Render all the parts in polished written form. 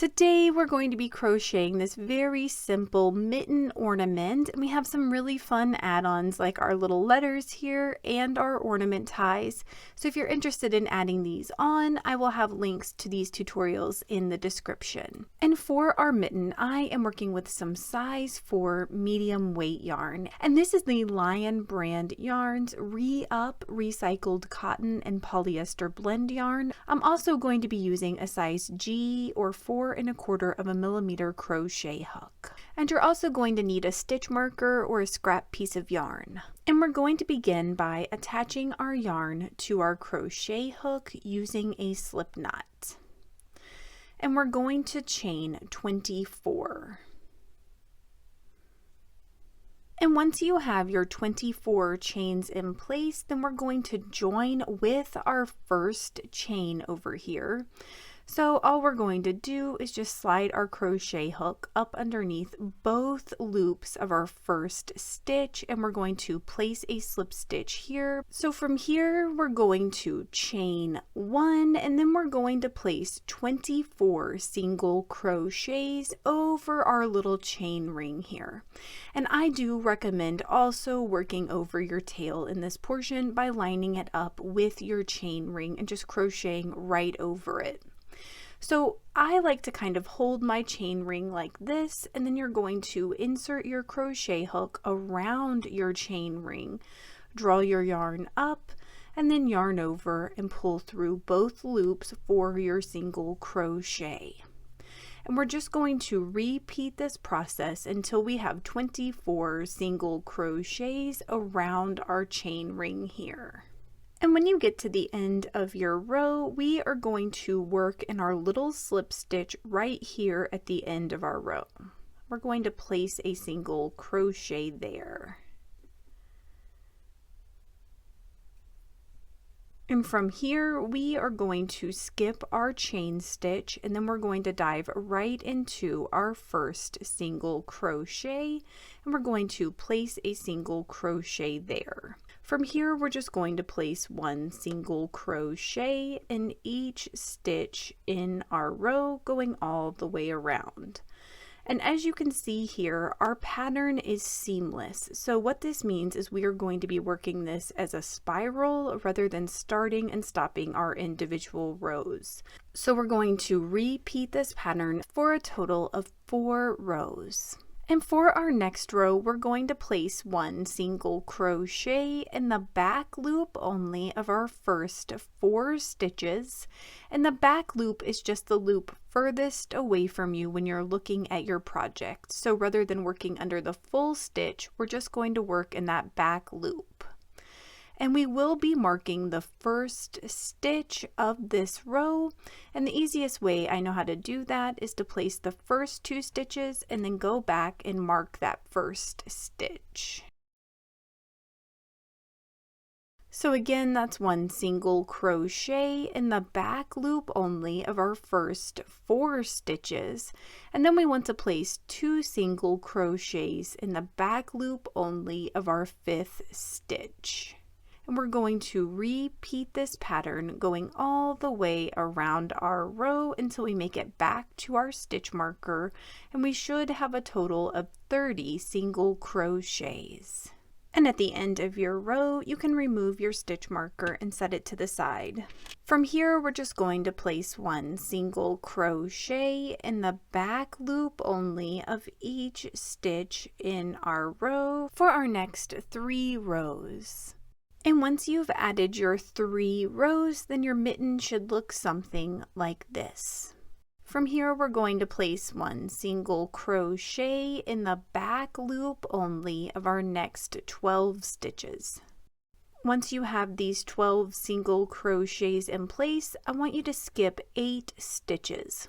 Today we're going to be crocheting this very simple mitten ornament, and we have some really fun add-ons like our little letters here and our ornament ties. So if you're interested in adding these on, I will have links to these tutorials in the description. And for our mitten, I am working with some size 4 medium weight yarn, and this is the Lion brand yarns Re-Up recycled cotton and polyester blend yarn. I'm also going to be using a size G or 4¼ millimeter crochet hook. And you're also going to need a stitch marker or a scrap piece of yarn. And we're going to begin by attaching our yarn to our crochet hook using a slip knot. And we're going to chain 24. And once you have your 24 chains in place, then we're going to join with our first chain over here. So all we're going to do is just slide our crochet hook up underneath both loops of our first stitch, and we're going to place a slip stitch here. So from here we're going to chain 1, and then we're going to place 24 single crochets over our little chain ring here. And I do recommend also working over your tail in this portion by lining it up with your chain ring and just crocheting right over it. So I like to kind of hold my chain ring like this, and then you're going to insert your crochet hook around your chain ring, draw your yarn up, and then yarn over and pull through both loops for your single crochet. And we're just going to repeat this process until we have 24 single crochets around our chain ring here. And when you get to the end of your row, we are going to work in our little slip stitch right here at the end of our row. We're going to place a single crochet there. And from here, we are going to skip our chain stitch, and then we're going to dive right into our first single crochet, and we're going to place a single crochet there. From here, we're just going to place one single crochet in each stitch in our row, going all the way around. And as you can see here, our pattern is seamless. So what this means is we are going to be working this as a spiral rather than starting and stopping our individual rows. So we're going to repeat this pattern for a total of 4 rows. And for our next row, we're going to place one single crochet in the back loop only of our first 4 stitches. And the back loop is just the loop furthest away from you when you're looking at your project. So rather than working under the full stitch, we're just going to work in that back loop. And we will be marking the first stitch of this row, and the easiest way I know how to do that is to place the first 2 stitches and then go back and mark that first stitch. So again, that's one single crochet in the back loop only of our first 4 stitches, and then we want to place 2 single crochets in the back loop only of our 5th stitch. And we're going to repeat this pattern going all the way around our row until we make it back to our stitch marker, and we should have a total of 30 single crochets. And at the end of your row, you can remove your stitch marker and set it to the side. From here, we're just going to place one single crochet in the back loop only of each stitch in our row for our next 3 rows. And once you've added your 3 rows, then your mitten should look something like this. From here, we're going to place one single crochet in the back loop only of our next 12 stitches. Once you have these 12 single crochets in place, I want you to skip 8 stitches.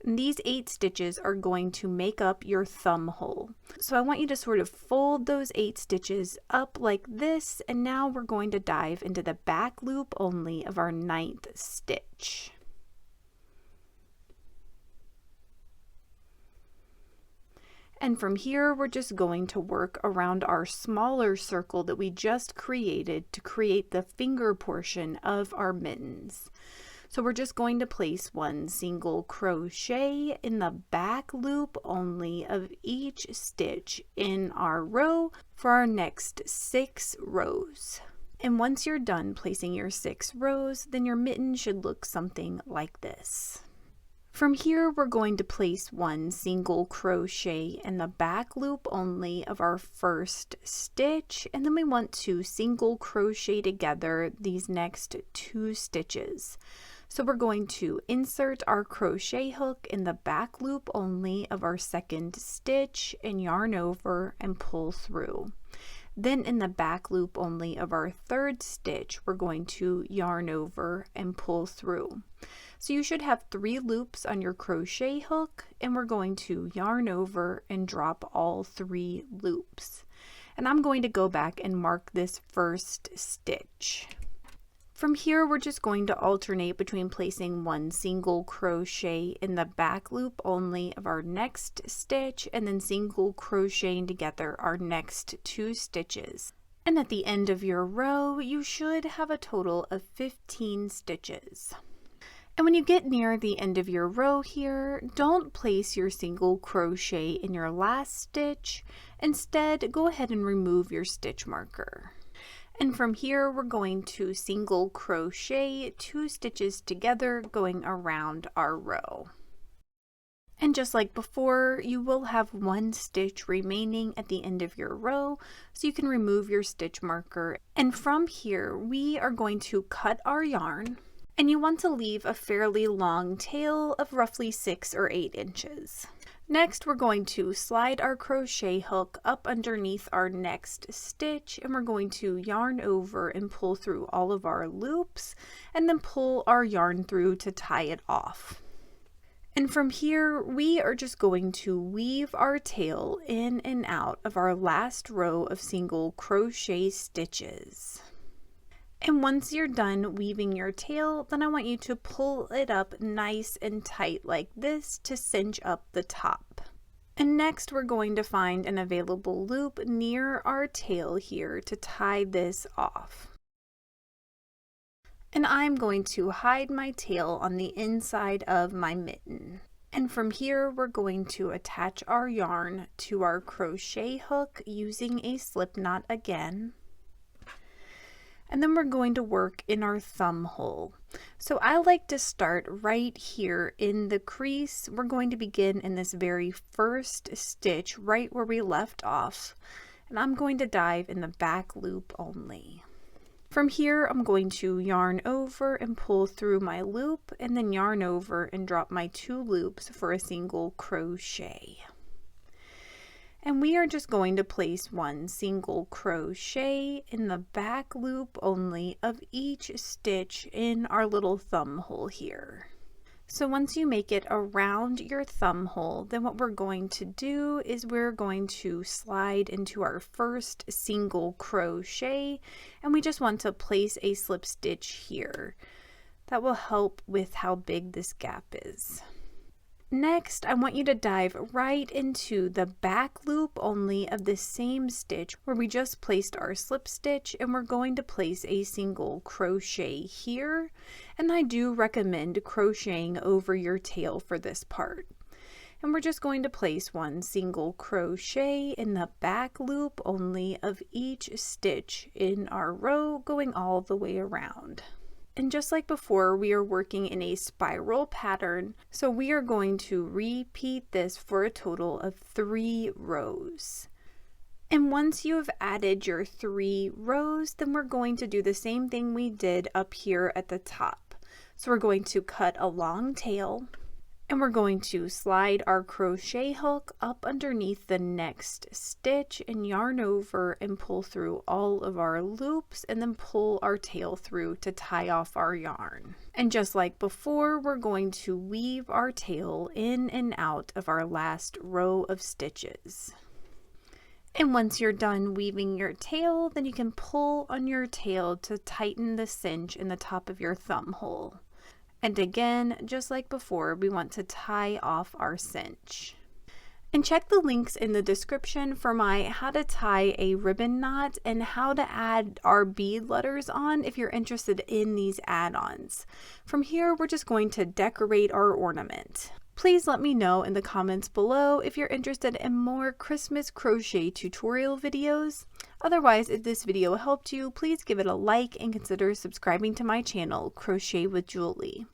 And these 8 stitches are going to make up your thumb hole. So I want you to sort of fold those 8 stitches up like this, and now we're going to dive into the back loop only of our 9th stitch. And from here, we're just going to work around our smaller circle that we just created to create the finger portion of our mittens. So we're just going to place one single crochet in the back loop only of each stitch in our row for our next 6 rows. And once you're done placing your 6 rows, then your mitten should look something like this. From here, we're going to place one single crochet in the back loop only of our first stitch, and then we want to single crochet together these next 2 stitches. So we're going to insert our crochet hook in the back loop only of our second stitch and yarn over and pull through. Then in the back loop only of our third stitch, we're going to yarn over and pull through. So you should have 3 loops on your crochet hook, and we're going to yarn over and drop all 3 loops. And I'm going to go back and mark this first stitch. From here, we're just going to alternate between placing one single crochet in the back loop only of our next stitch and then single crocheting together our next 2 stitches. And at the end of your row, you should have a total of 15 stitches. And when you get near the end of your row here, don't place your single crochet in your last stitch. Instead, go ahead and remove your stitch marker. And from here, we're going to single crochet 2 stitches together going around our row. And just like before, you will have 1 stitch remaining at the end of your row, so you can remove your stitch marker. And from here, we are going to cut our yarn, and you want to leave a fairly long tail of roughly 6 or 8 inches. Next, we're going to slide our crochet hook up underneath our next stitch, and we're going to yarn over and pull through all of our loops, and then pull our yarn through to tie it off. And from here, we are just going to weave our tail in and out of our last row of single crochet stitches. And once you're done weaving your tail, then I want you to pull it up nice and tight like this to cinch up the top. And next we're going to find an available loop near our tail here to tie this off. And I'm going to hide my tail on the inside of my mitten. And from here we're going to attach our yarn to our crochet hook using a slip knot again. And then we're going to work in our thumb hole. So I like to start right here in the crease. We're going to begin in this very first stitch right where we left off. And I'm going to dive in the back loop only. From here, I'm going to yarn over and pull through my loop, and then yarn over and drop my 2 loops for a single crochet. And we are just going to place one single crochet in the back loop only of each stitch in our little thumb hole here. So once you make it around your thumb hole, then what we're going to do is we're going to slide into our first single crochet, and we just want to place a slip stitch here. That will help with how big this gap is. Next, I want you to dive right into the back loop only of the same stitch where we just placed our slip stitch, and we're going to place a single crochet here. And I do recommend crocheting over your tail for this part. And we're just going to place one single crochet in the back loop only of each stitch in our row going all the way around. And just like before, we are working in a spiral pattern, so we are going to repeat this for a total of 3 rows. And once you have added your 3 rows, then we're going to do the same thing we did up here at the top. So we're going to cut a long tail, and we're going to slide our crochet hook up underneath the next stitch and yarn over and pull through all of our loops, and then pull our tail through to tie off our yarn. And just like before, we're going to weave our tail in and out of our last row of stitches. And once you're done weaving your tail, then you can pull on your tail to tighten the cinch in the top of your thumb hole. And again, just like before, we want to tie off our cinch. And check the links in the description for my how to tie a ribbon knot and how to add our bead letters on if you're interested in these add-ons. From here, we're just going to decorate our ornament. Please let me know in the comments below if you're interested in more Christmas crochet tutorial videos. Otherwise, if this video helped you, please give it a like and consider subscribing to my channel, Crochet with Julie.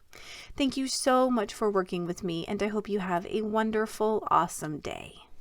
Thank you so much for working with me, and I hope you have a wonderful, awesome day.